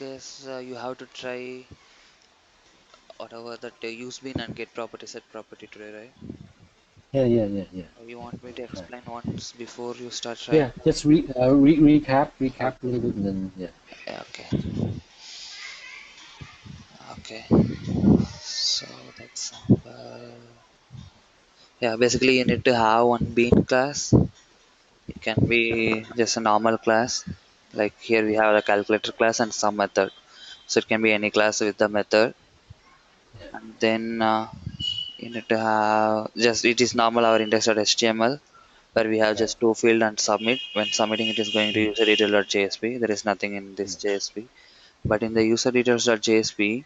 guess you have to try whatever that use bin and get property set property today, right? Yeah. You want me to Right. explain once before you start trying? Yeah, just recap a Okay. little bit, and then yeah. Yeah, okay. So that's yeah. Basically, you need to have one bean class. It can be just a normal class. Like here we have a calculator class and some method. So it can be any class with the method. Yeah. And then you need to have just it is normal our index.html where we have Right. just two field and submit. When submitting, it is going to Mm, user detail.jsp. There is nothing in this mm, JSP. But in the user details.jsp,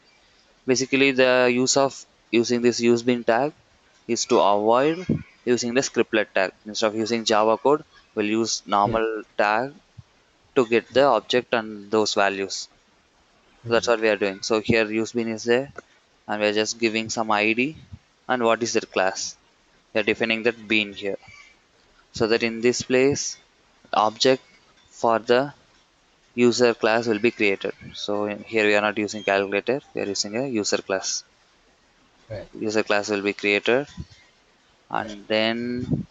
basically the use of using this useBean tag is to avoid using the scriptlet tag. Instead of using Java code, we'll use yeah. normal tag to get the object and those values. So that's Mm, what we are doing. So here useBean is there, and we're just giving some ID and what is that class. We are defining that bean here. So that in this place, object for the user class will be created. So here we are not using calculator, we are using a user class. right. User class will be created, Yeah. and then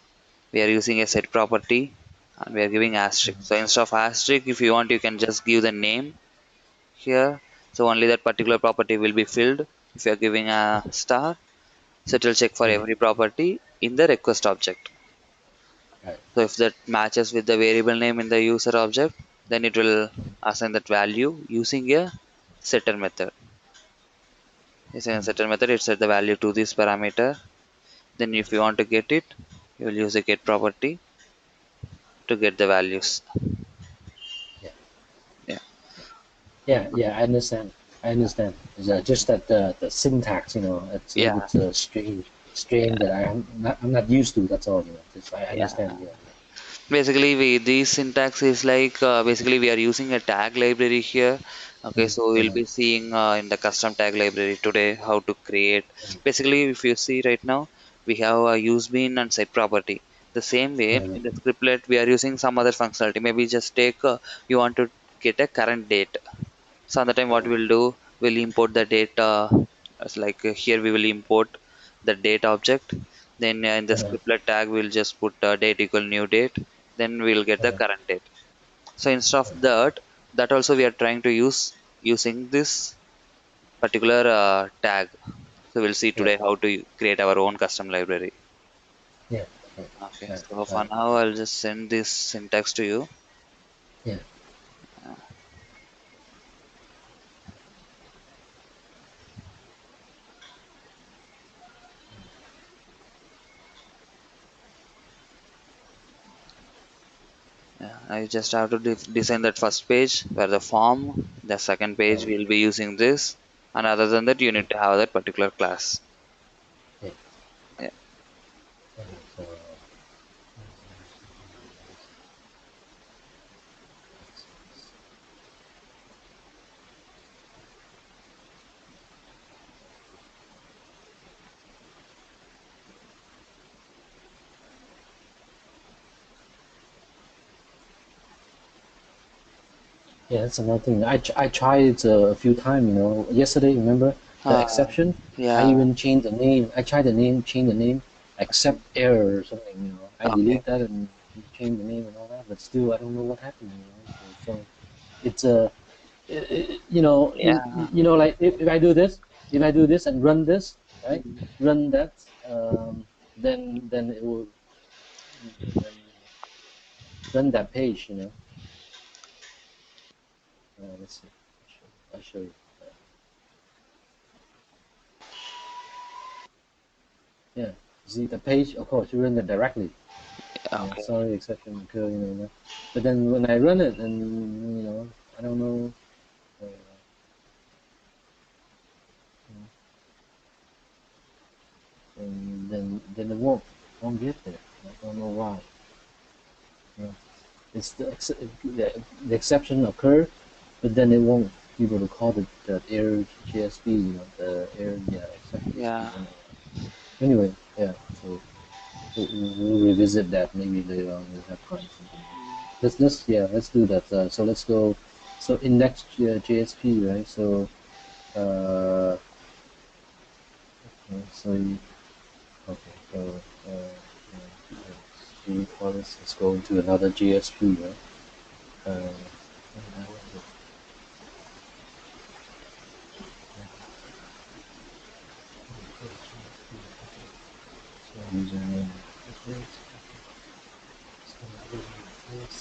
we are using a set property and we are giving asterisk. Mm, So instead of asterisk, if you want, you can just give the name here. So only that particular property will be filled. If you are giving a star, so it will check for mm, every property in the request object. right. So if that matches with the variable name in the user object, then it will assign that value using a setter method. Using a Mm, setter method, it set the value to this parameter. Then if you want to get it, you will use a get property to get the values. yeah. Yeah. Yeah. I understand. It's, just that the syntax, it's a little Yeah. bit strange that I'm not used to. That's all. Just, I Yeah. understand. Yeah. Basically, this syntax is like basically we are using a tag library here. Okay, Mm, so we'll be seeing in the custom tag library today how to create. mm, Basically, if you see right now, we have a use bean and set property. The same way right. in the scriptlet, we are using some other functionality. Maybe just take you want to get a current date. So on the time, what Right. we'll do, we'll import the data. As like here, we will import the date object. Then in the Uh, scriptlet tag, we'll just put date equal new date. Then we'll get the uh, current date. So instead of uh, that also we are trying to use using this particular tag. So we'll see yeah. today how to create our own custom library. Yeah. Right. Okay. Right. So for Right. now, I'll just send this syntax to you. Yeah. Yeah, now you just have to design that first page where the form, the second page Right. we'll be using this, and other than that, you Yeah. need to have that particular class. Yeah. Yeah, And, yeah, that's another thing. I tried it a few times. Yesterday, remember the uh, exception? I yeah, even changed the name. I tried the name, change the name, accept error or something. I okay, delete that and change the name and all that, but still, I don't know what happened. So it's a, yeah, like if I do this and run this, right? mm, Run that, then it will then run that page. Let's see. I'll show you. Yeah. See the page, of course, you run it directly. okay, Sorry, exception occur, But then when I run it, and I don't know, uh, and then it won't get there. I don't know why. You know, it's the exception occur, but then it won't be able to call the error JSP. The error, yeah, exception yeah, JSP. Anyway, yeah. So we'll revisit that maybe later on. We'll have time. Let's do that. So let's go. So index JSP, right? So okay, so okay, so let's go into another JSP, right? Uh, so username is this.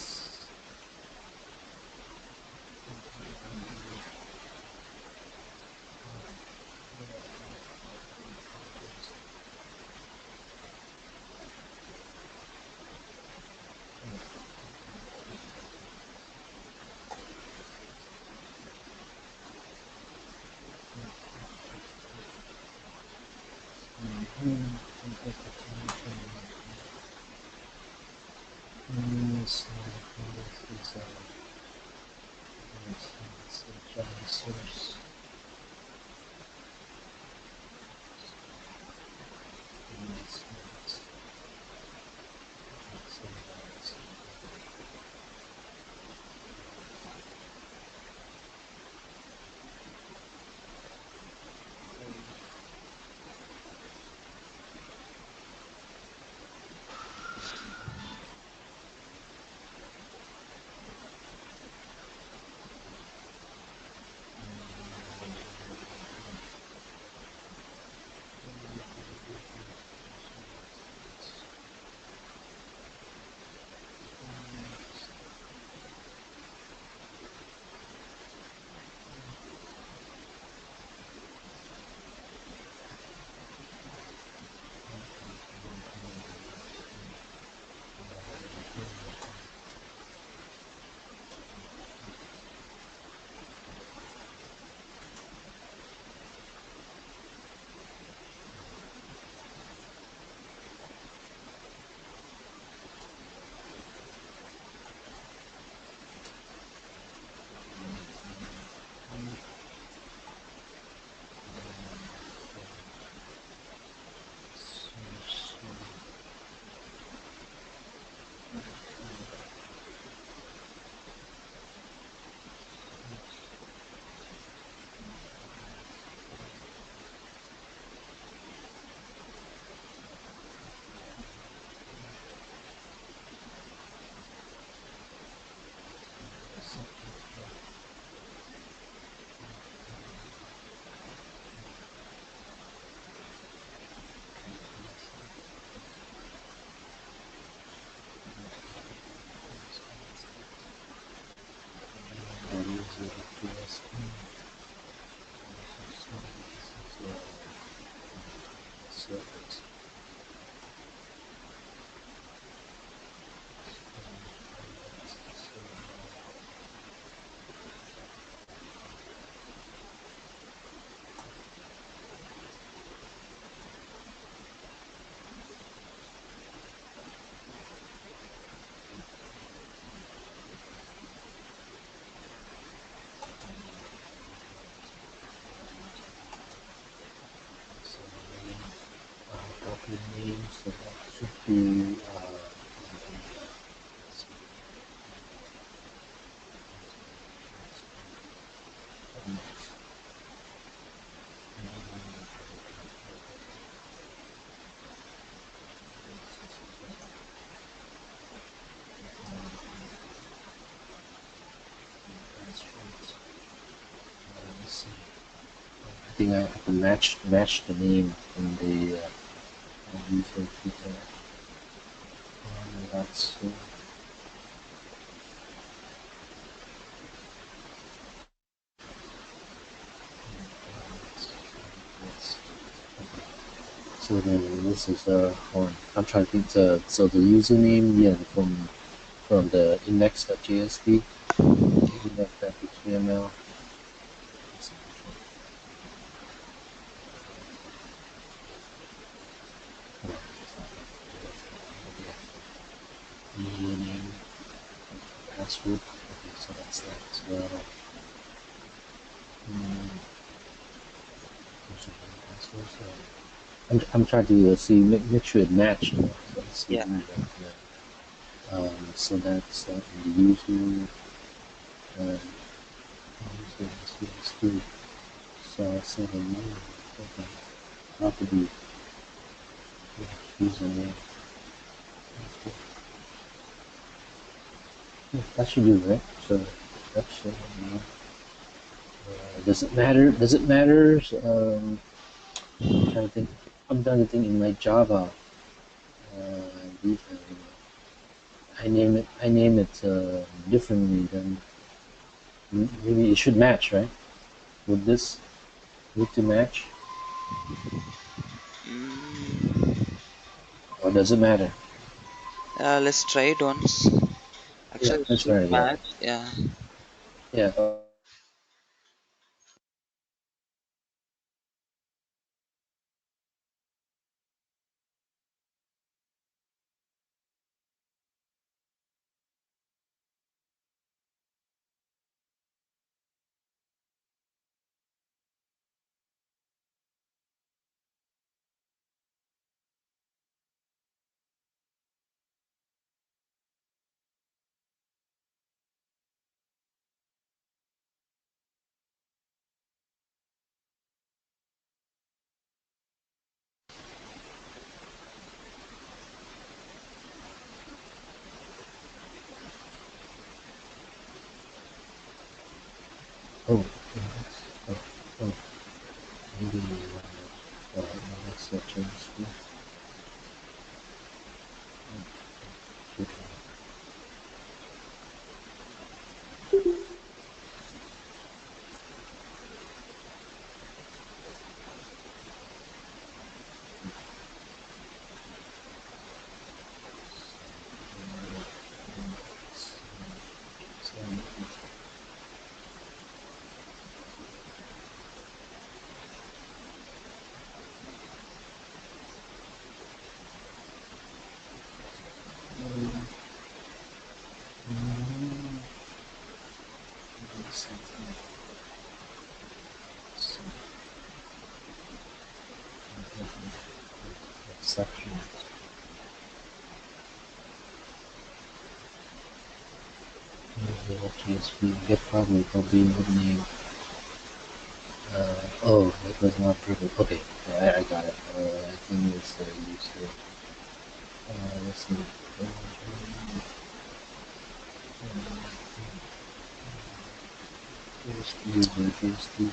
Source. Copy name, so that should be let's see. I think I have to match the name in the user detail. That's yes. So then this is I'm trying to think so the username, yeah, from the index.jsp, index.html. Username, password. Okay, so that's that as well. Username, password. So I'm trying to see make sure it match. So let's see. Yeah. So that's the user. Let's do so 7 okay. How to be username. That should do right. So that's does it matter? Does it matter? I'm trying to think. I'm trying to think in my Java. Detail. I name it. I name it differently than maybe it should match, right? Would this need to match, Mm, or does it matter? let's try it once. Yeah, Actually, it that's should right. Yeah, match. Yeah. yeah. Oh, yeah, oh, oh, maybe. Let's change this. Section. GSP get probably would name. Oh, that was not perfect. Okay, I got it. I think it's user. Let's see. Here's the user. Here's the.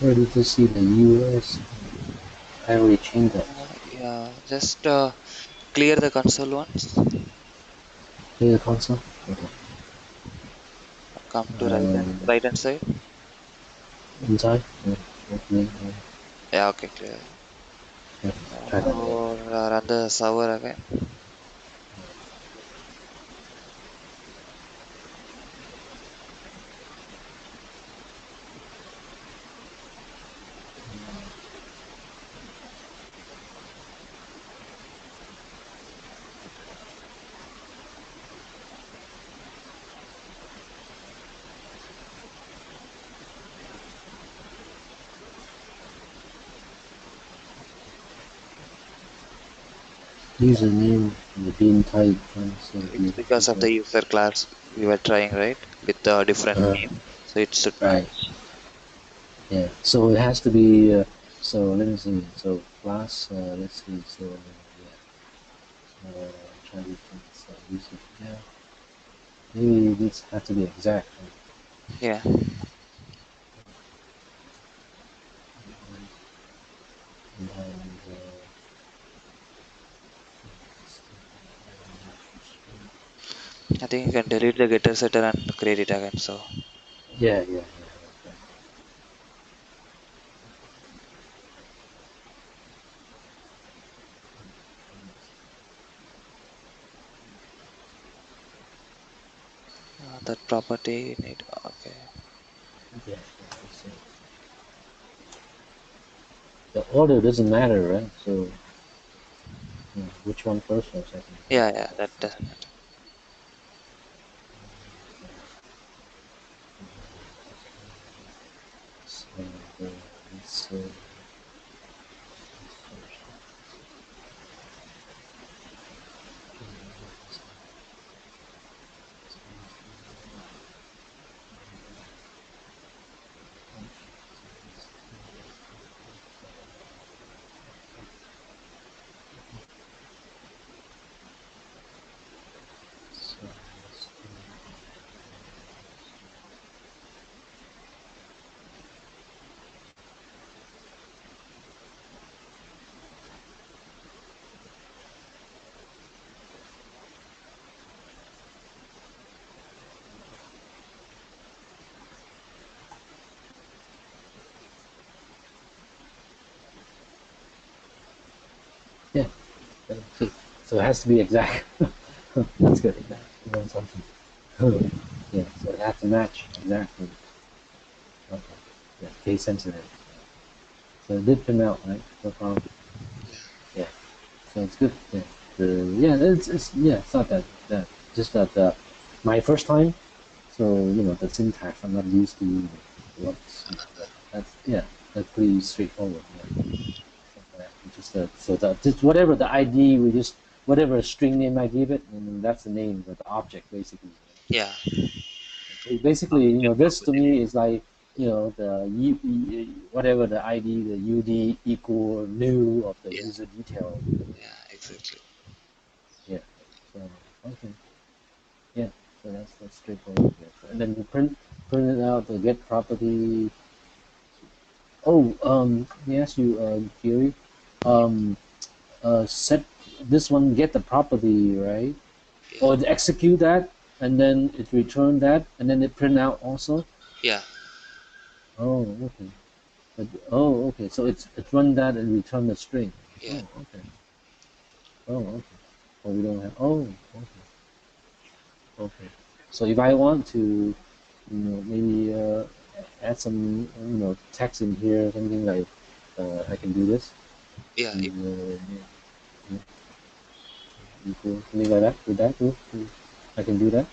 Where did you see the US? I already changed that. Yeah. Just clear the console once. Play the console. Okay. Come to Um, right hand side. inside. Yeah. Opening. Yeah. Okay. Clear. Yeah. Try that again. Now run the server again. Username, the bean type, so It's because of the user class we were trying, right? With the different uh, name. So it should right, match. yeah. So it has to be. So let me see. So class, let's see. So yeah, try to use it. Yeah, maybe this has to be exact. Right? Yeah, And, I think you can delete the getter setter and create it again. So yeah, yeah, yeah. Okay. that property need okay. Yeah, yeah, so the order doesn't matter, right? So which one first or second? Yeah, yeah, that doesn't matter. So, let's, yeah, okay. So it has to be exact. That's good. You want something. Yeah, so it has to match exactly. Okay. Yeah, case sensitive. So it did come out, right? No problem. Yeah. So it's good. Yeah. Yeah, it's yeah, it's not that just that my first time. So the syntax I'm not used to. What's that's yeah, that's pretty straightforward. Yeah. Just so that just whatever the ID we just whatever string name I give it, and that's the name of the object basically. Yeah, Basically, object this to property. me is like the whatever the ID, the UD equal new of the Yeah, user detail. yeah, exactly. Yeah. So okay. Yeah. So that's straightforward. Yeah. So, and then you print it out the get property. Oh, let me ask you, Fury. Um, set this one get the property right, Yeah, or it execute that, and then it return that, and then it print out also. yeah, Oh, okay. Okay. So it run that and return the string. yeah, Oh, okay. Oh, okay. Oh, we don't have. Oh, okay. Okay. So if I want to, maybe add some, text in here, something like, I can do this. yeah, And, yeah, equal, something like that. With that too, I can do that.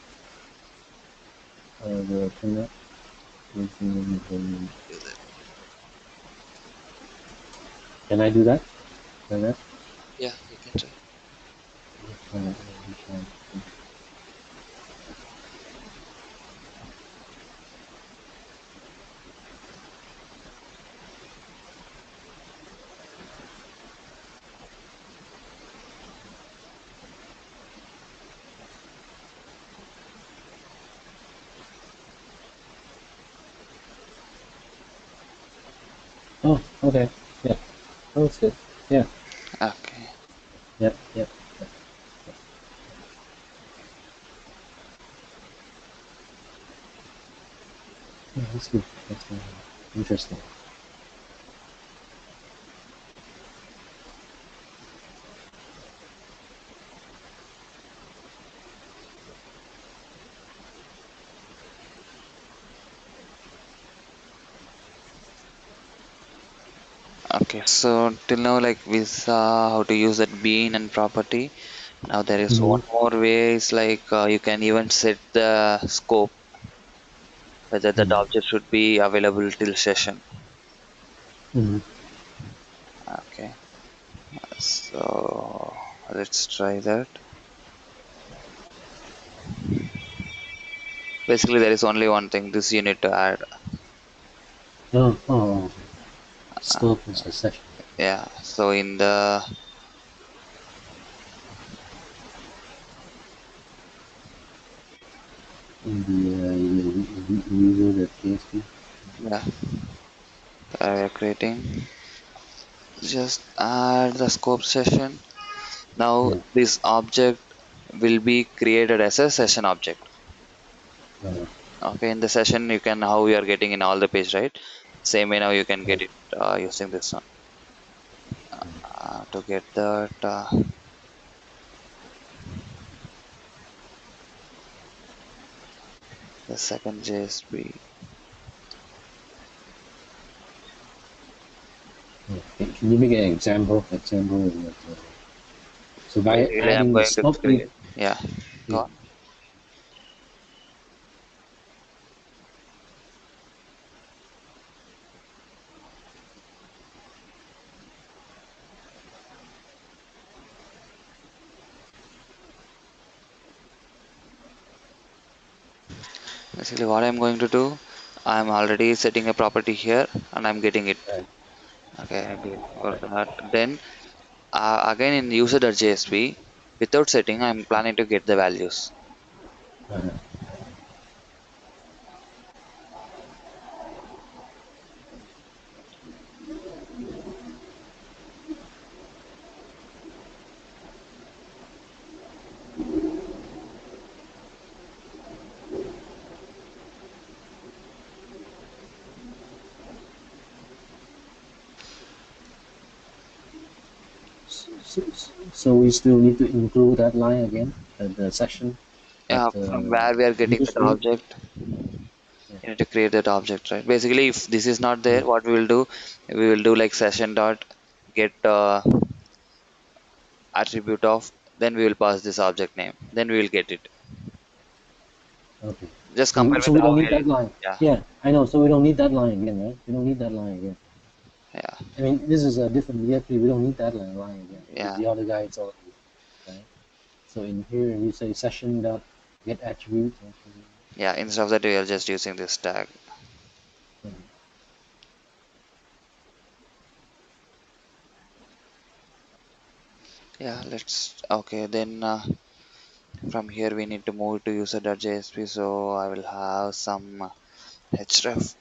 The turn up. do that. Can I do that? Like that? Yeah, you can try. Oh, okay. Yeah. Oh, that's good. Yeah. Okay. Yep. Yep. Yeah, that's good. That's interesting. Okay, so till now, like we saw how to use that bean and property. Now there is Mm-hmm. one more way. It's like you can even set the scope, whether that Mm-hmm. object should be available till session. Mm-hmm. Okay, so let's try that. Basically, there is only one thing. This you need to add. Oh, oh, okay. Uh, Scope is the session. yeah. So in the In the user the PSP. yeah, we're creating. Just add the scope session. Now Yeah. this object will be created as a session object. Uh, Okay, in the session you can how you are getting in all the page, right? Same way now you can uh, get it using this one. To get that, the second JSP. yeah. Can you make an example? Example. So by Basically, I'm adding the going to scope, create. Yeah, go yeah. on. Basically, what I'm going to do, I'm already setting a property here, and I'm getting it. Right. Okay, for that. Then again in user.jsp, without setting, I'm planning to get the values. Uh, so we still need to include that line again, the section that From where we are getting use that read. object, Yeah. you need to create that object, right? Basically, if this is not Yeah. there, what we will do like session dot get attribute of, then we will pass this object name, then we will get it. Okay. Just So compare so with we how don't we need are that using. line. Yeah, Yeah, I know. So we don't need that line again, right? We don't need that line again. yeah, I mean, this is a different EFP. We don't need that line again because yeah, the other guy is already right. So in here you say session dot get attribute. yeah. Instead of that, we are just using this tag. Yeah, let's. Okay, then from here we need to move to user.jsp. So I will have some href.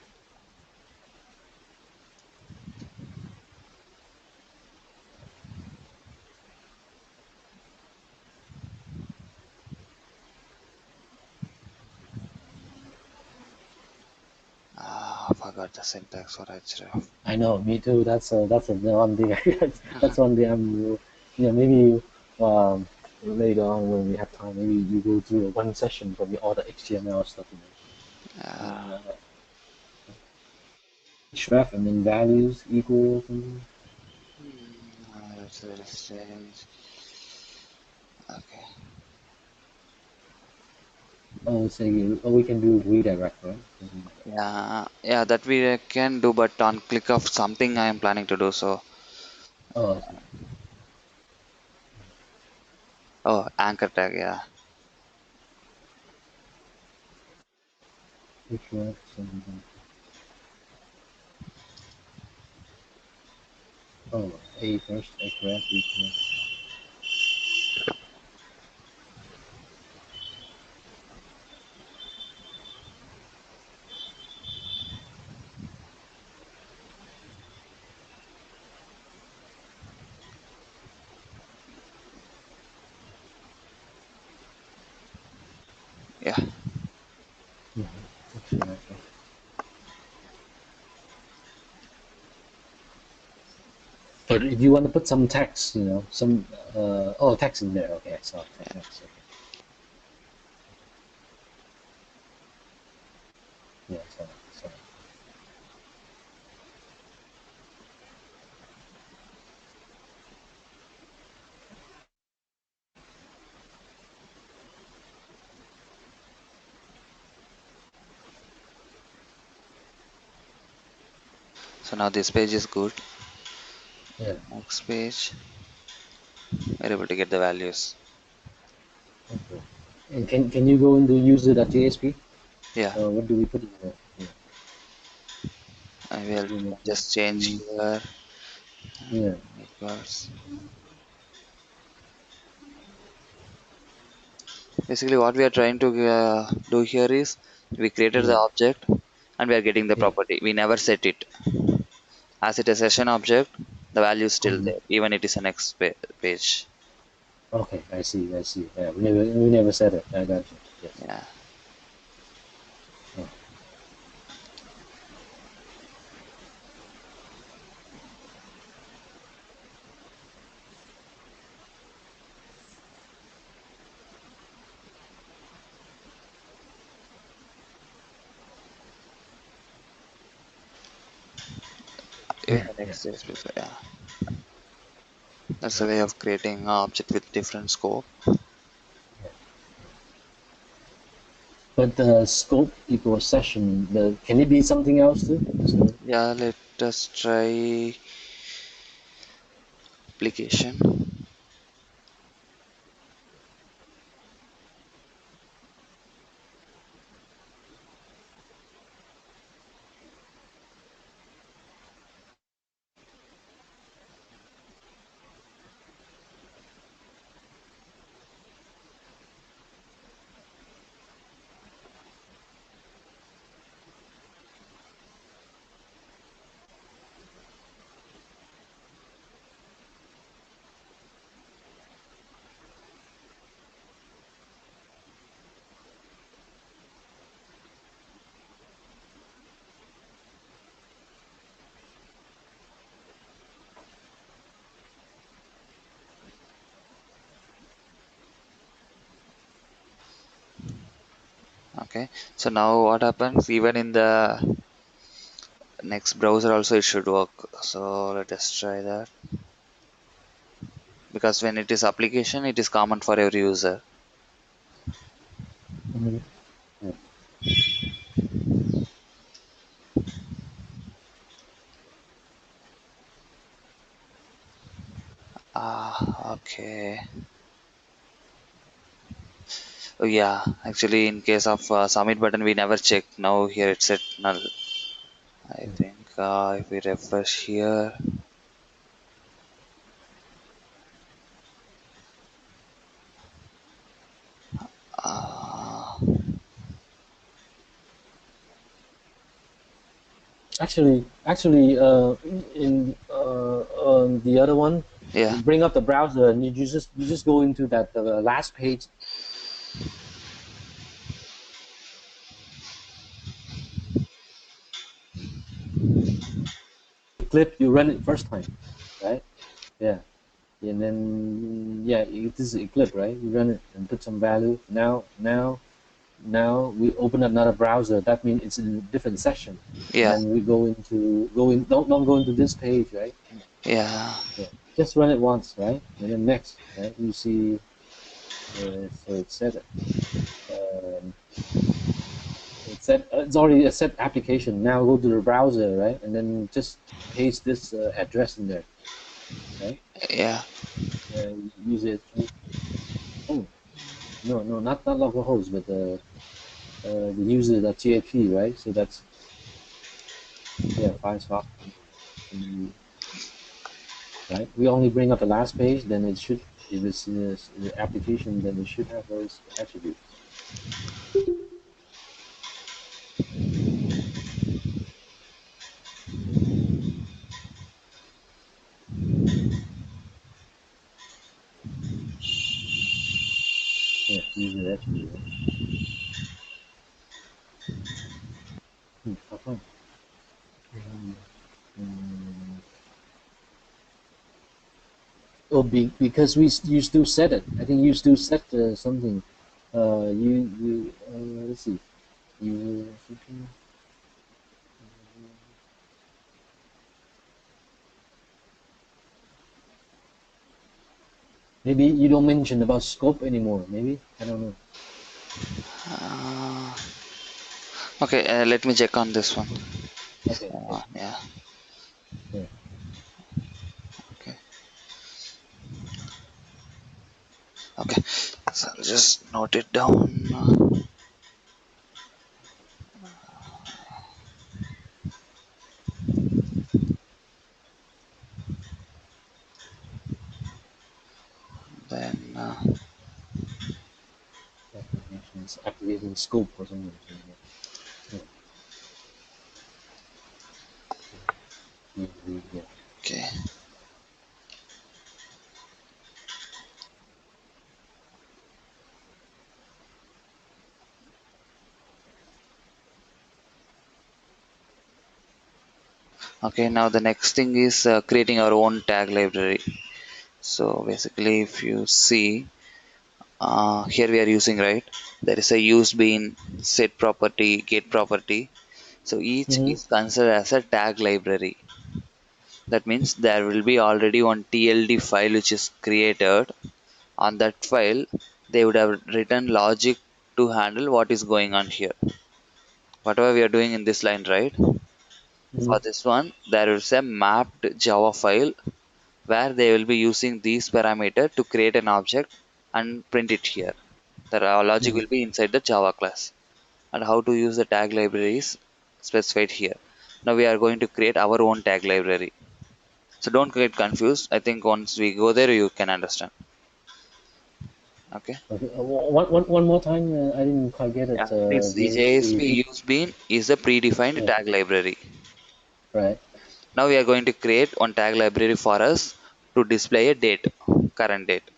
I forgot the syntax for href. I know, me too. That's the one thing. That's one thing maybe later on when we have time, maybe you go through one session from all the HTML stuff. Uh, Uh, href and then values equal something. that's very strange. Okay. Oh, say we can do redirect, right? Yeah, yeah, that we can do, but on click of something I am planning to do. So, Oh, I see. oh, anchor tag. Yeah, Href, something. Oh, a first, href equal. yeah, Href. But if you want to put some text, some text in there. Okay, I saw yeah. text. Okay, yeah, I saw it. Saw it. So now this page is good. Yeah. Next page, we're able to get the values. Okay. And can you go into user.jsp? Yeah, What do we put in there? Yeah. will Images. just change here. Yeah. Equals. Basically, what we are trying to do here is we created the Yeah. object and we are getting the Yeah. property. We never set it. As it is a session object, the value is still Mhm. there, even it is a next page. Okay, I see. I see. Yeah, we never said it. I got you. Yes. Yeah. Oh, Even yeah. the Yeah. next is before. Yeah. That's a way of creating an object with different scope. Yeah. But the scope equals session. Can it be something else too? So Yeah, let us try application. Okay. So now what happens? Even in the next browser also it should work. So let us try that. Because when it is application, it is common for every user. mhm. Yeah. Okay. Oh yeah, actually in case of submit button we never check. Now here it's set null. I Yeah. think if we refresh here, uh, Actually, in on the other one, yeah, you bring up the browser and you just go into that last page clip. You run it first time, right? Yeah, and then yeah, this is a clip, right? You run it and put some value. Now we open another browser. That means it's in a different session, and yeah, then we go in. Don't go into this page, right? yeah, Yeah, just run it once, right? And then next, right? You see, so it's set. Um, it's already a set application. Now go to the browser, right? And then just paste this address in there, right? yeah, Use it. Oh no, no, not localhost, but the user.tap, right? So that's yeah, Firefox. Right? We only bring up the last page, then it should, if it's the application, then it should have those attributes. Yeah, user attribute. Right? How come? Mm, oh, because you still set it. I think you still set something. Let's see. You maybe you don't mention about scope anymore. Maybe I don't know. uh, okay, let me check on this one. Okay, okay, Yeah, yeah. okay, okay. So I'll just note it down. creating scope or something. Yeah. Yeah. Yeah. Okay. Okay, now the next thing is creating our own tag library. So basically, if you see, here we are using, right, there is a use bean, set property, get property. So each Mm-hmm. is considered as a tag library. That means there will be already one TLD file which is created. On that file, they would have written logic to handle what is going on here. Whatever we are doing in this line, right? Mm-hmm. For this one, there is a mapped Java file where they will be using these parameter to create an object and print it here. The logic Mm-hmm. will be inside the Java class. And how to use the tag library is specified here. Now we are going to create our own tag library. So don't get confused. I think once we go there, you can understand. Okay. Okay. One more time. I didn't quite get it. Yeah. This James, could you repeat? JSP usebean is a predefined Yeah. tag library. Right. Now we are going to create one tag library for us to display a date, current date.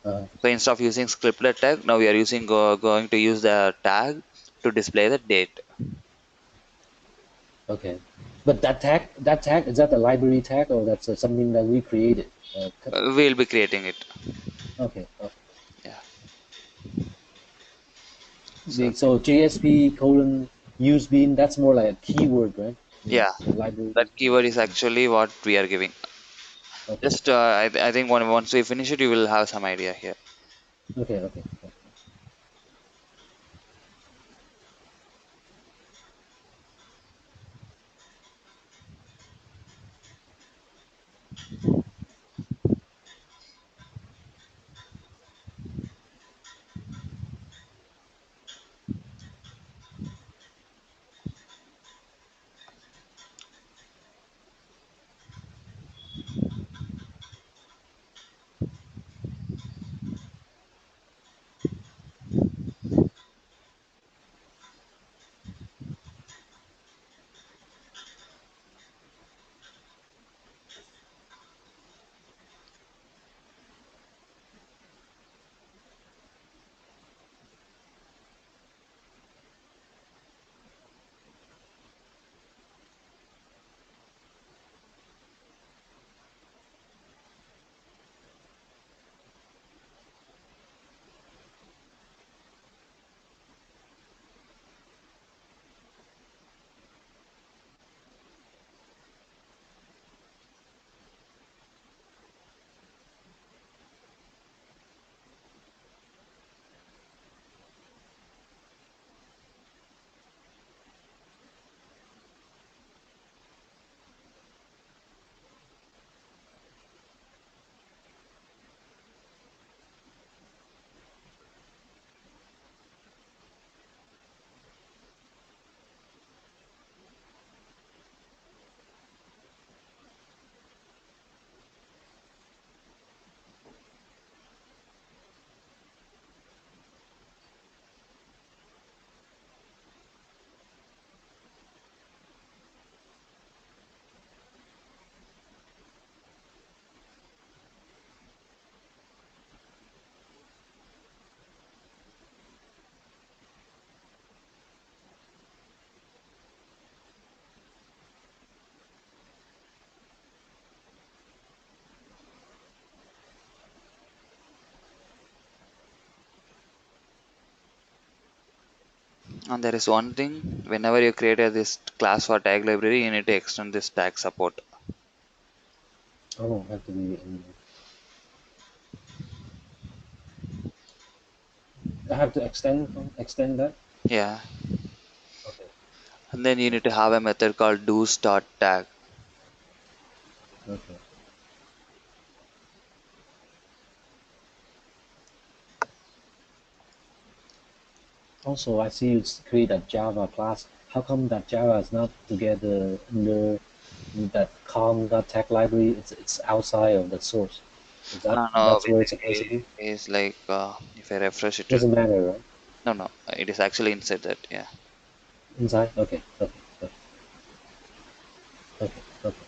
Uh, So instead of using scripted tag, now we are using going to use the tag to display the date. okay. But that tag is that a library tag or that's something that we created? We'll be creating it. Okay. Okay. Yeah. So So JSP colon use bean, that's more like a keyword, right? yeah, It's a library. that keyword is actually what we are giving. Okay. Just I think once we finish it, you will have some idea here. Okay. Okay. And there is one thing, whenever you create this class for tag library, you need to extend this tag support. Oh, have to be. I have to extend that. Yeah. Okay. And then you need to have a method called do start tag. Okay. Also, I see you create a Java class. How come that Java is not together under that com.tag library? It's outside of the source. Is No, that's where it's supposed to basically be? is like if I refresh it, Doesn't matter, right? No, no, it is actually inside that. Yeah. Inside? Okay, okay, okay, okay, okay.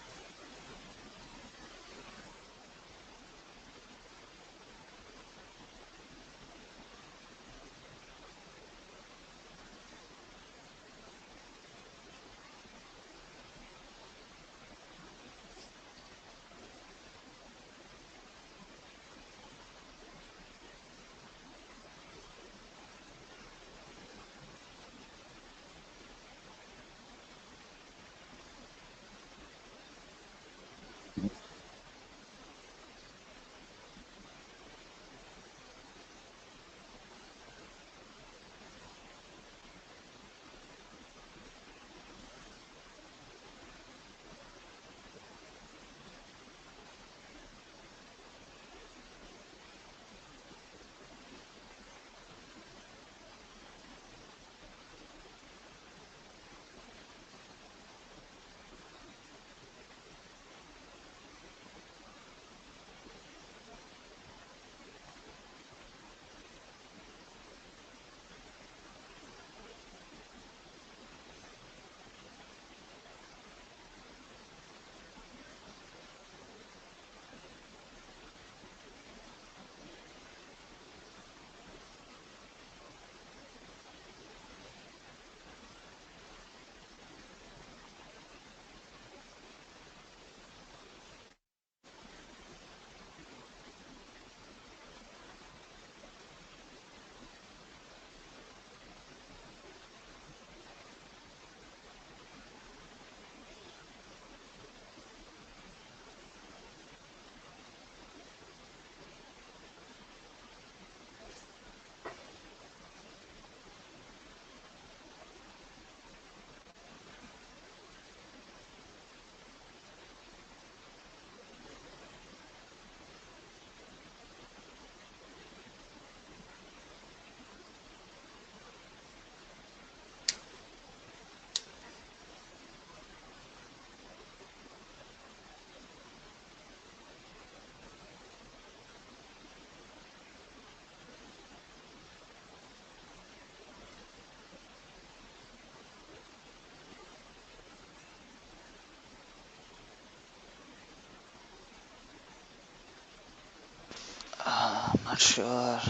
I'm not sure.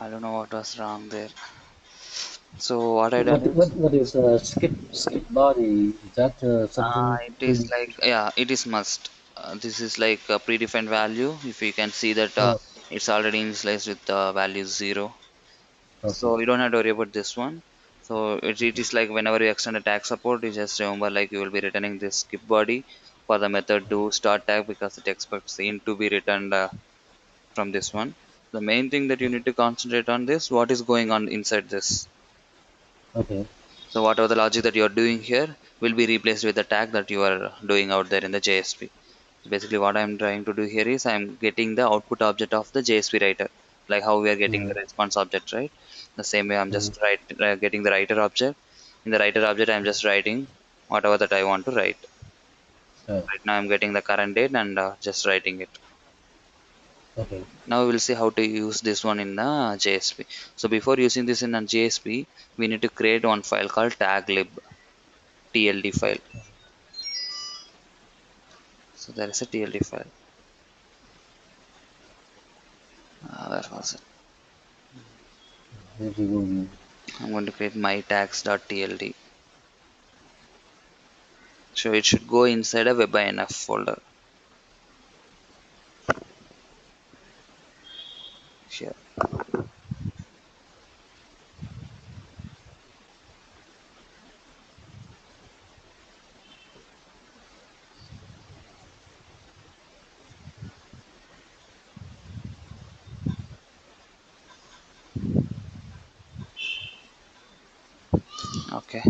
I don't know what was wrong there. So what I What done is, what is skip body? Is that something it is pretty? like, yeah, it is must. This is like a predefined value. If you can see that Oh, it's already initialized with the value 0. okay, So you don't have to worry about this one. So it is like whenever you extend a tag support, you just remember like you will be returning this skip body for the method do start tag because it expects int to be returned from this one. The main thing that you need to concentrate on this, what is going on inside this. okay, So whatever the logic that you are doing here will be replaced with the tag that you are doing out there in the JSP. So basically what I'm trying to do here is I'm getting the output object of the JSP writer, like how we are getting mm-hmm. the response object, right? The same way I'm Mm-hmm. just getting the writer object. In the writer object, I'm just writing whatever that I want to write. Right now I'm getting the current date and just writing it. Okay, Now we will see how to use this one in the JSP. So before using this in a JSP, we need to create one file called taglib, TLD file. So there is a TLD file. Where was it? here we go. I'm going to create my tags.tld. So it should go inside a webinf folder. Here. Okay.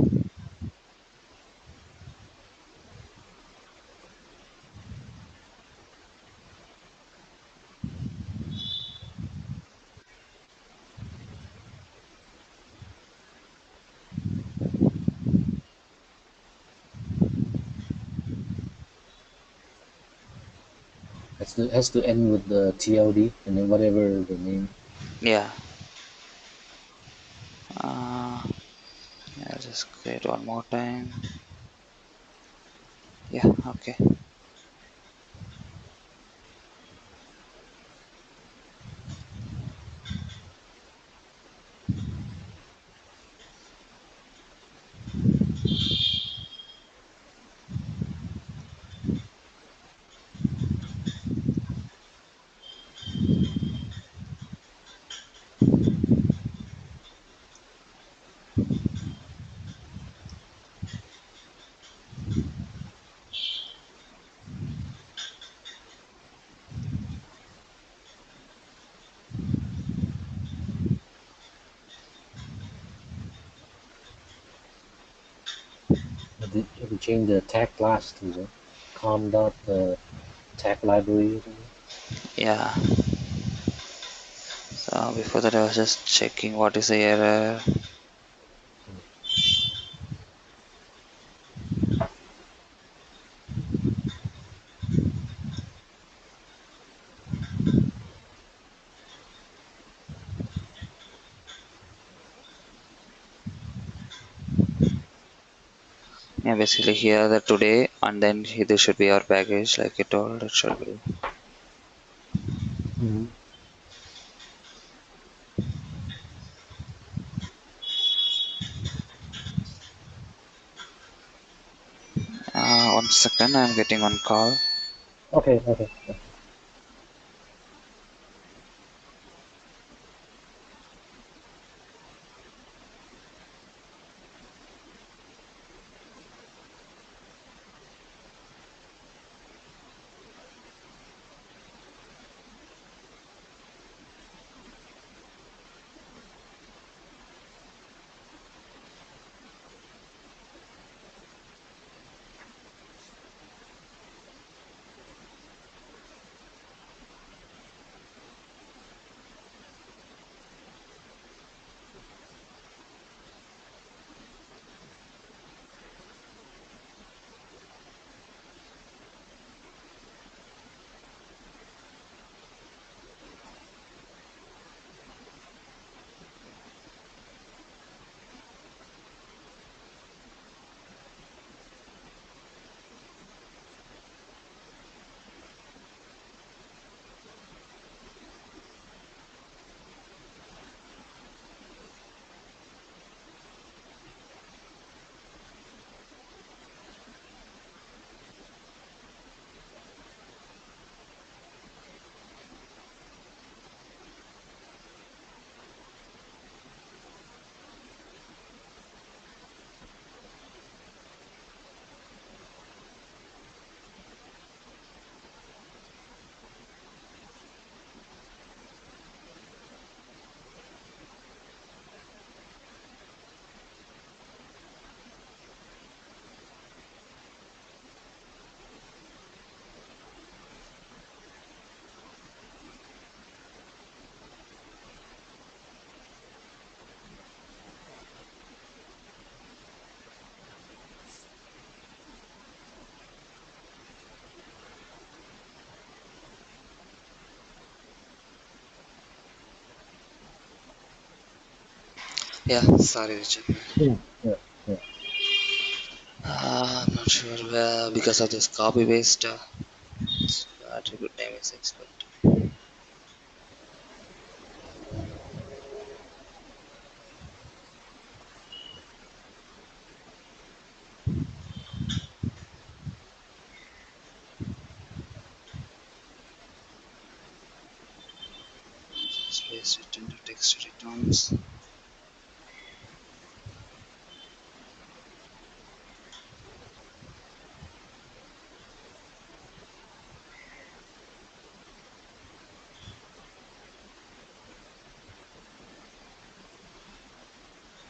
Has to end with the TLD and then whatever the name. Yeah. I'll just create one more time. Yeah. Okay. Have you change the tag class to the com dot tag library or something? Yeah. So before that, I was just checking what is the error. Yeah, basically here the today, and then this should be our package, like it told. It should be. Mm-hmm. One second, I'm getting on call. Okay, okay. Yeah, sorry, Richard. Mm. Yeah, yeah. I'm not sure because of this copy paste. Attribute name is expert. Space return to text returns.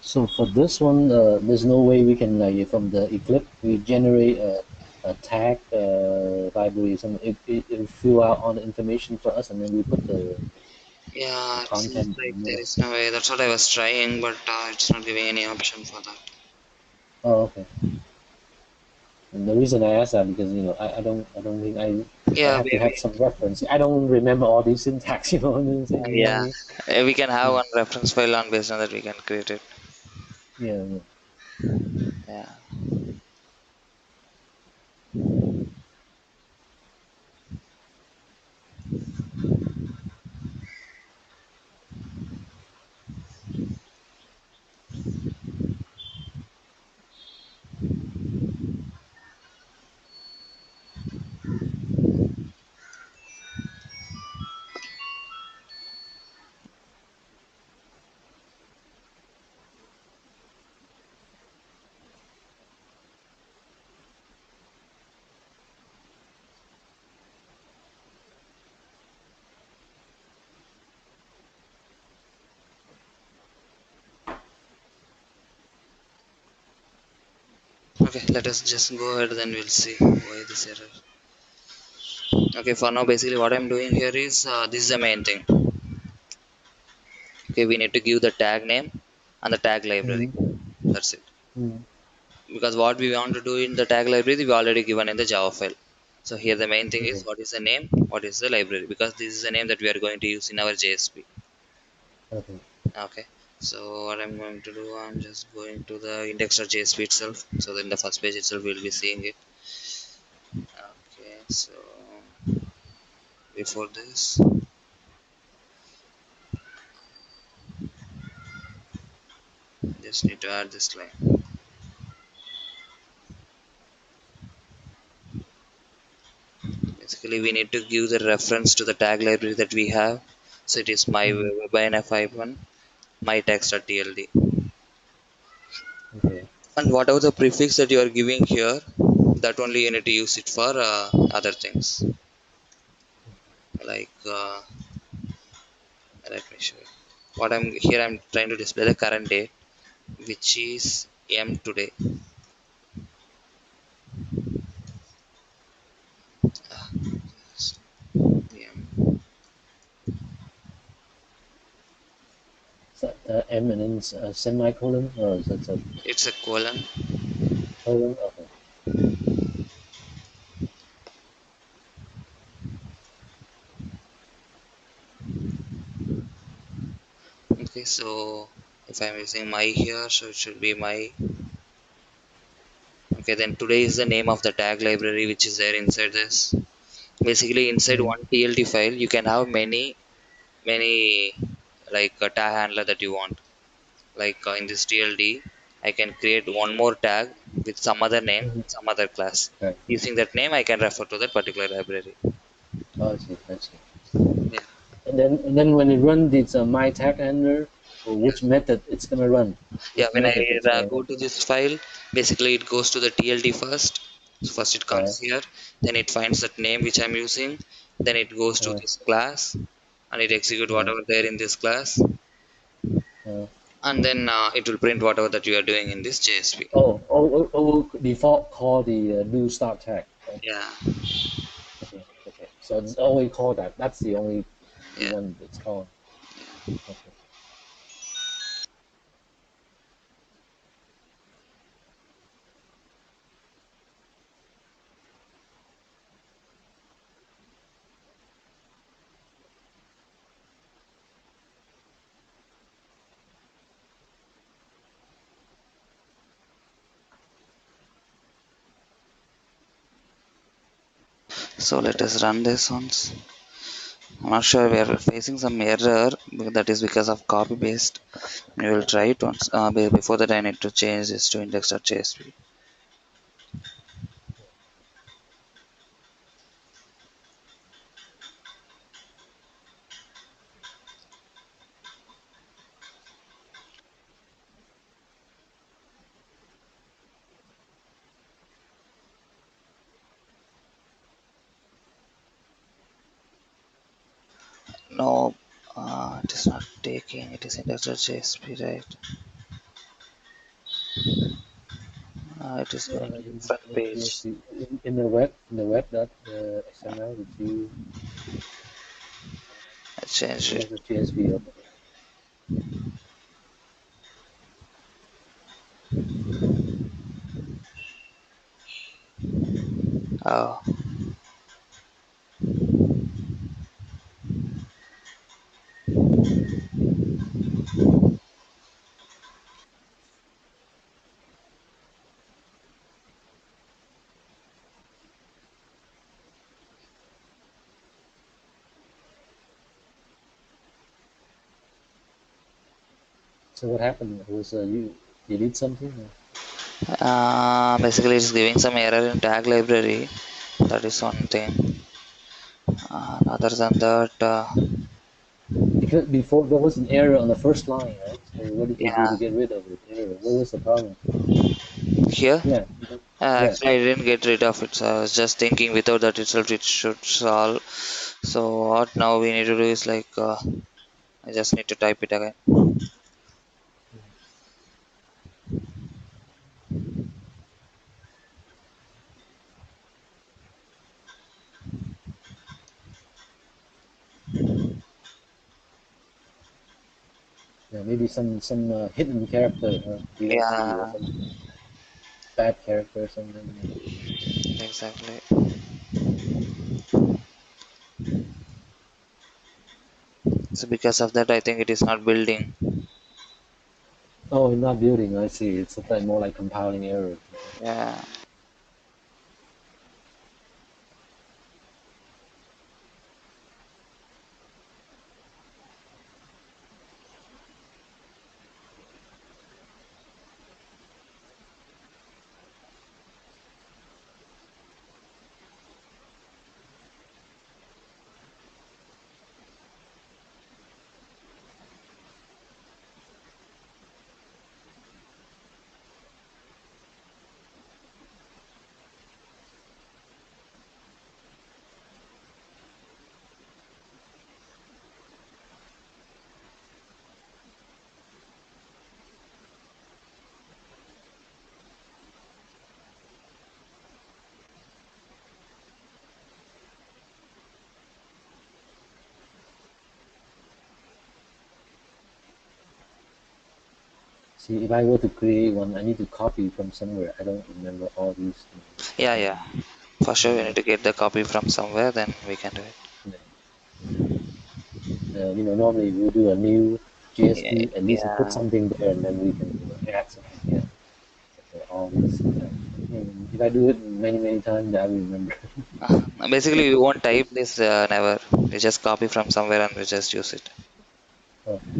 So for this one, there's no way we can from the Eclipse we generate a tag library. Some it fill out all the information for us, and then we put the Yeah, it seems content in like the there middle. is no way. That's what I was trying, but it's not giving any option for that. Oh, okay. And the reason I ask that because I don't think I Yeah, have to have maybe. some reference. I don't remember all these syntax. You know what I'm saying? You know what I Yeah, mean? we can have Mm. one reference file on based on that we can create it. Yeah, yeah. Yeah. Okay, let us just go ahead. Then we'll see why this error. Okay, for now, basically what I'm doing here is this is the main thing. Okay, we need to give the tag name and the tag library. Mm, That's it. mm, Because what we want to do in the tag library, we already given in the Java file. So here the main thing is okay, what is the name, what is the library, because this is the name that we are going to use in our JSP. okay, Okay. So what I'm going to do, I'm just going to the index.jsp itself. So then the first page itself we'll be seeing it. Okay. So before this, just need to add this line. Basically, we need to give the reference to the tag library that we have. So it is my mm, webinf51 my text.tld. okay, And whatever the prefix that you are giving here, that only you need to use it for other things. Like, let me show you. What I'm here, I'm trying to display the current date, which is M today. M. so, M and then semicolon, or is that a It's a colon. colon? Okay, Okay, so if I'm using my here, so it should be my. Okay, then today is the name of the tag library which is there inside this. Basically, inside mm, one TLT file, you can have many like a tag handler that you want. Like in this TLD, I can create one more tag with some other name, mm, some other class. right. Using that name, I can refer to that particular library. Oh, I see, I see. Yeah. And then when it runs it's my tag handler, or which method it's gonna run, Yeah, which when I method it's gonna go run. to this file, basically it goes to the TLD first. So first it Right, comes here, then it finds that name which I'm using, then it goes to uh, this class and it execute uh, whatever there in this class, uh. and then it will print whatever that you are doing in this JSP. Default call the new start tag. Right? Yeah, Okay, okay. So it's only called that. That's the only yeah. one that's called. Okay. So let us run this once. I'm not sure, we are facing some error, that is because of copy paste. We will try it once. Before that I need to change this to index.jsp. No, it is not taking, it is index.jsp, right? It is going to different page. JSP in the web dot XML, did you I changed it. index.jsp open? Oh, So what happened was you did something? Or? basically it's giving some error in tag library. That is one thing. Other than that, Because before there was an error on the first line, right? So what did you do to yeah, get rid of it? Error. What was the problem? here. Yeah, yeah. Actually, I didn't get rid of it. So I was just thinking without that itself it should solve. So what now we need to do is like I just need to type it again. Yeah, maybe some hidden character, you don't see, or Yeah, some bad character or something. exactly. So because of that, I think it is not building. Oh, not building. I see. It's something more like compiling error. Yeah, See, if I were to create one, I need to copy from somewhere. I don't remember all these things. yeah, yeah. For sure, we Uh, need to get the copy from somewhere. Then we can do it. yeah, normally we'll do a new Yeah, GSP. At least we put yeah. something there, and then we can add something here. All these. If I do it many many times, I will remember. Basically, we won't type this never. We just copy from somewhere and we just use it. Okay.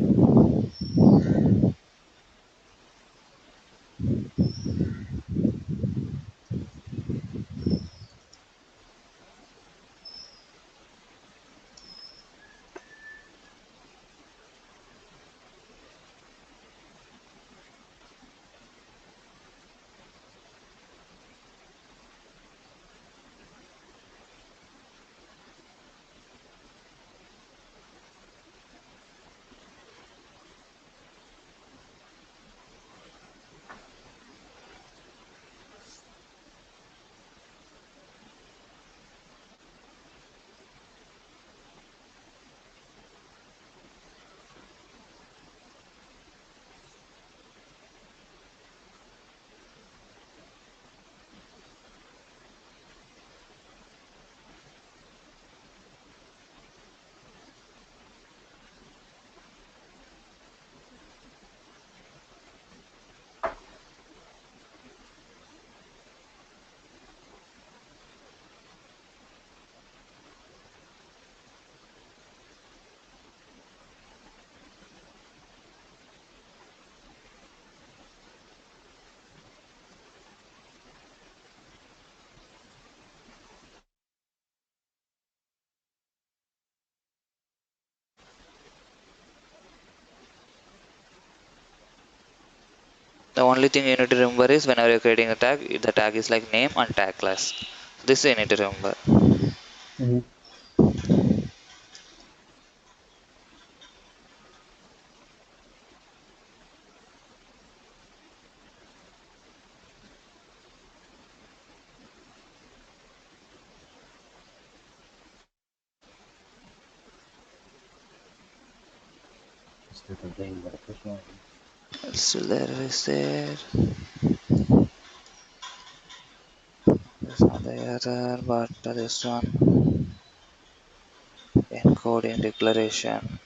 The only thing you need to remember is whenever you're creating a tag, the tag is like name and tag class. This you need to remember. Mm-hmm. Still complaining about the first one. Still there is there. It's not the error, but this one encoding declaration.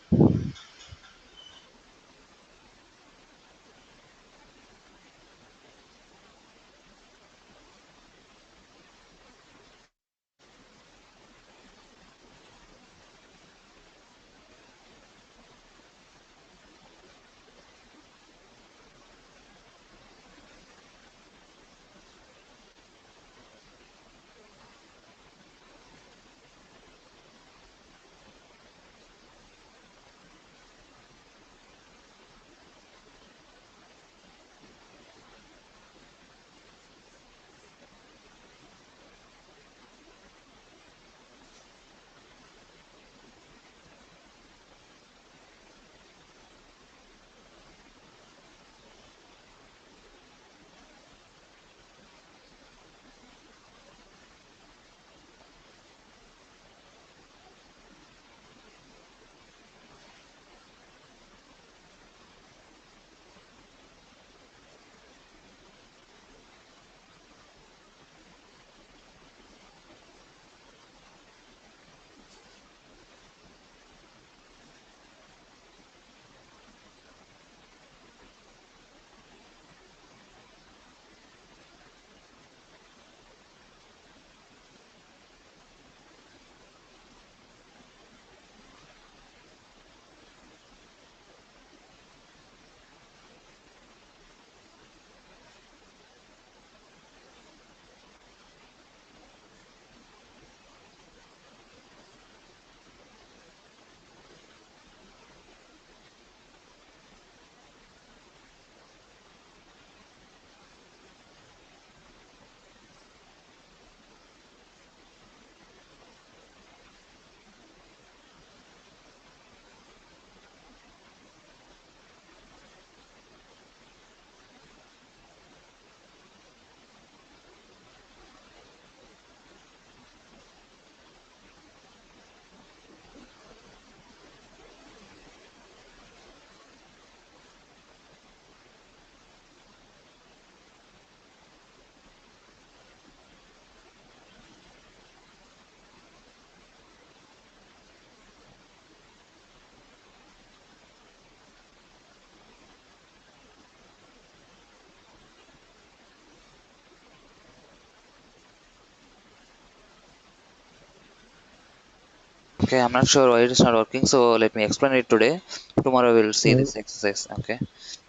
Okay, I'm not sure why it is not working, so let me explain it today. Tomorrow we'll see Mm-hmm. this exercise. Okay,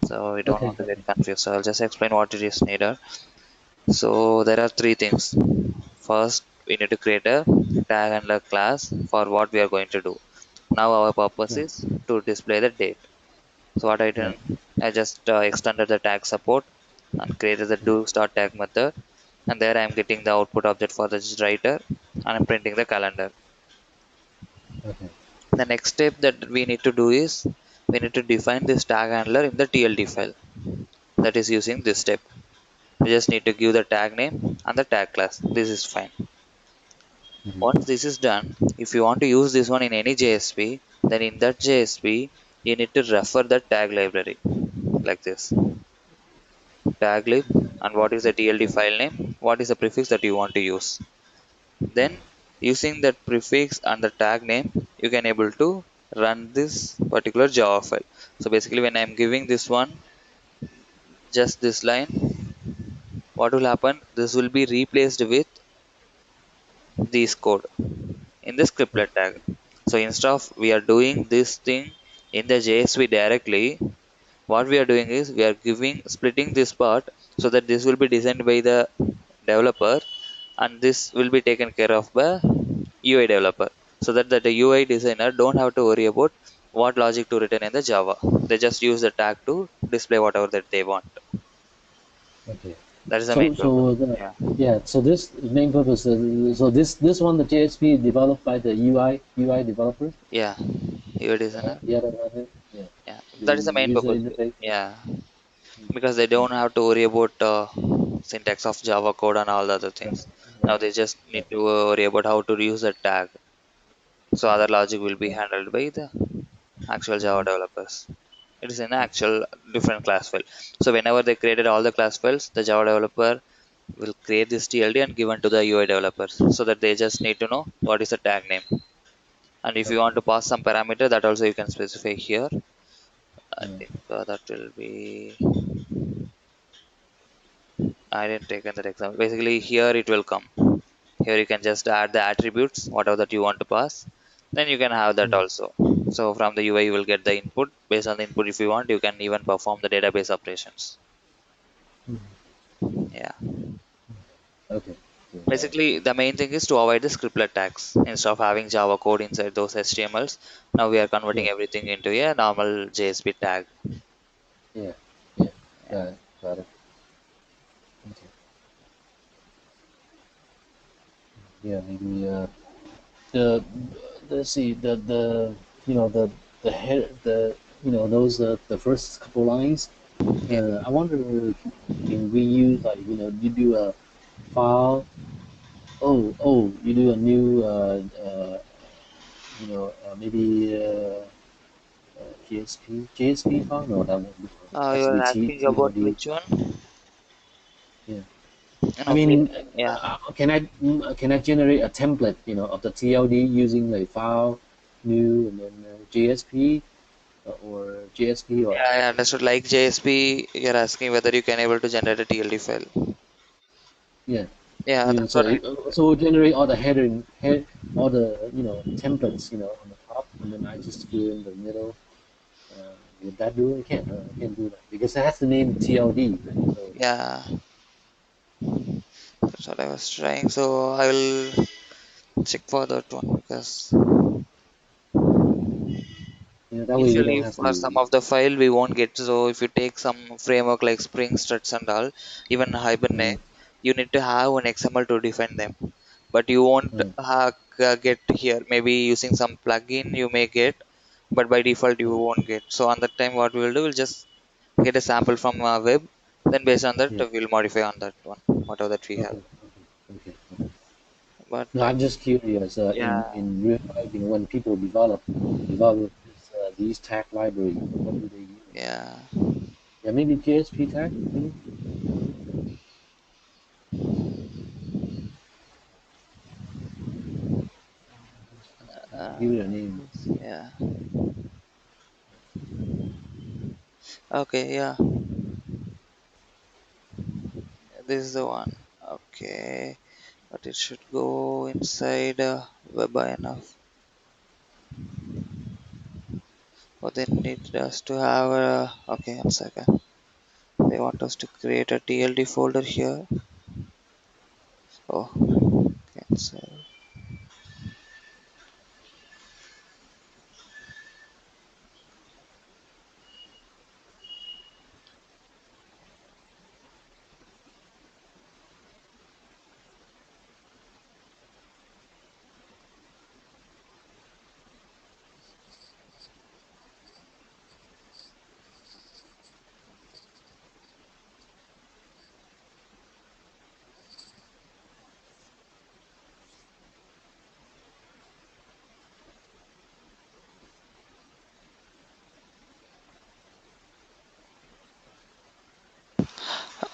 so we don't Okay, want to get okay. confused. So I'll just explain what it is needed. So there are three things. First, we need to create a tag handler class for what we are going to do. Now our purpose Right, is to display the date. So what I right. did, I just extended the tag support and created the Mm-hmm. do start tag method, and there I am getting the output object for the writer, and I'm printing the calendar. Okay. The next step that we need to do is we need to define this tag handler in the TLD file. That is using this step. We just need to give the tag name and the tag class. This is fine. Mm-hmm. Once this is done, if you want to use this one in any JSP, then in that JSP, you need to refer the tag library like this. Tag lib and what is the TLD file name, what is the prefix that you want to use. Right. Then using that prefix and the tag name, you can able to run this particular Java file. So basically when I'm giving this one, just this line, what will happen? This will be replaced with this code in the Right. scriptlet tag. So instead of we are doing this thing in the JSP directly, what we are doing is we are giving splitting this part so that this will be designed by the developer and this will be taken care of by UI developer so that the UI designer don't have to worry about what logic to return in the Java. They just use the tag to display whatever that they want. Okay. That is the main So purpose. so the Yeah, yeah. So this main purpose. So this one, the JSP developed by the UI developers. yeah, your designer. The other one, yeah, Yeah, the that is the main user purpose. interface. Yeah, Mm, because they don't have to worry about syntax of Java code and all the other right, things. Now right, they just need right, to worry about how to use a tag. So other logic will be right. handled by the actual Java Mm-hmm. developers. It is in Okay. actual different class file. So whenever they created all the class files, the Java developer will create this TLD and given to the UI developers so that they just need to know what is the tag name. And if you want Okay. to pass some parameter, that also you can specify here. I Mm, think that will be. I didn't take in that example. Basically, here it will come. Here you can just add the attributes, whatever that you want to pass. Then you can have that mm, also. So from the UI, you will get the input. Based on the input, if you want, you can even perform the database operations. mm. Yeah. Okay. Okay, got it. Basically, the main thing is to avoid the scriptlet tags. Instead of having Java code inside those HTMLs, now we are converting Yeah. everything into a normal JSP tag. Yeah. Yeah. Yeah. Got it. Got it. Okay. Yeah. Maybe the let's see the the head those the first couple lines. Yeah. I wonder, can we use, like, you do a file. You do a new maybe JSP file. No, that won't do. It has to be You're asking about TLD. which one? Yeah. I No, we, mean, yeah. can I generate a template, of the TLD using the file new and then JSP, or JSP, or Yeah, I understood. Like JSP, you're asking whether you can able to generate a TLD file. yeah. Yeah, that's So what I. we'll generate all the all the templates, on the top, and then I just fill in the middle. Would that do it? I can't. I can't do that because it has the name TLD, right? So Yeah, that's what I was trying. So I will check for that one because that way we don't usually have for some to. of the file we won't get. So if you take some framework like Spring Struts and all, even Mm, Hibernate, you need to have an XML to define them. But you won't mm, get here. Maybe using some plugin you may get, but by default you mm, won't get. So on that time, what we'll do, we'll just get a sample from web. Then based on that, yeah. we'll modify on that one, whatever that we have. Okay. Okay. Okay. Okay. But No, I'm just curious. yeah, In real life, when people develop these tag library, what do they use? yeah. Yeah, maybe JSP tag. Maybe. Uh, Give it a name. yeah. Okay. Yeah. This is the one. Okay. But it should go inside web enough. But they need us to have a. Okay, one second. They want us to create a TLD folder here. Oh, cancel.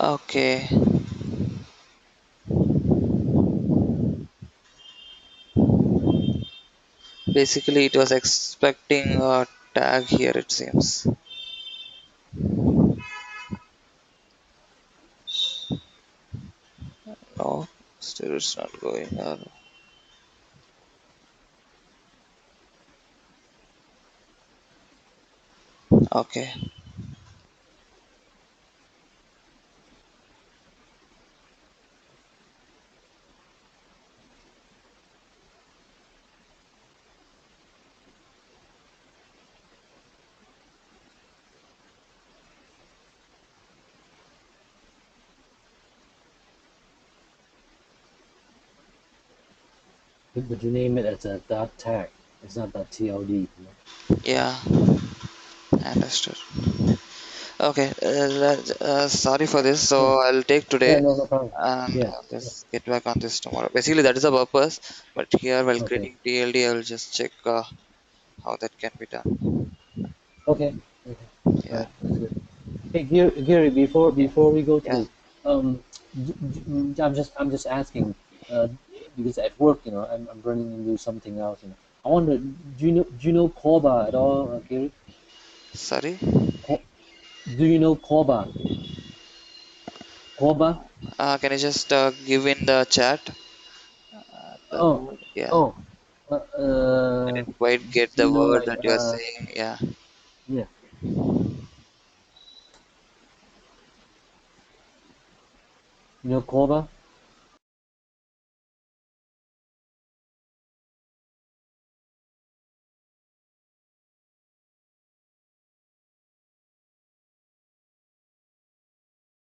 Okay. Basically, it was expecting a tag here, it seems. No, still it's not going on. Okay. but you name it as a dot tag. It's not dot TLD. Yeah, understood. Okay, sorry for this. Yeah, So I'll take yeah, today no, no problem. and Yeah, I'll yeah. just get back on this tomorrow. Basically, that is the purpose. But here, while Okay, creating TLD, I will just check how that can be done. okay, okay. All Yeah, right, that's good. Hey, Gary, before we go to yeah. this, um, I'm just asking, uh, because at work, I'm running into something else. I wonder, do you know Koba at all, Gary? Sorry. Ko, do you know Koba? Koba? Can you just give in the chat the Oh, word? Yeah. oh, uh, I uh, didn't quite get do the you know word like that you are saying. Yeah. yeah, you know Koba?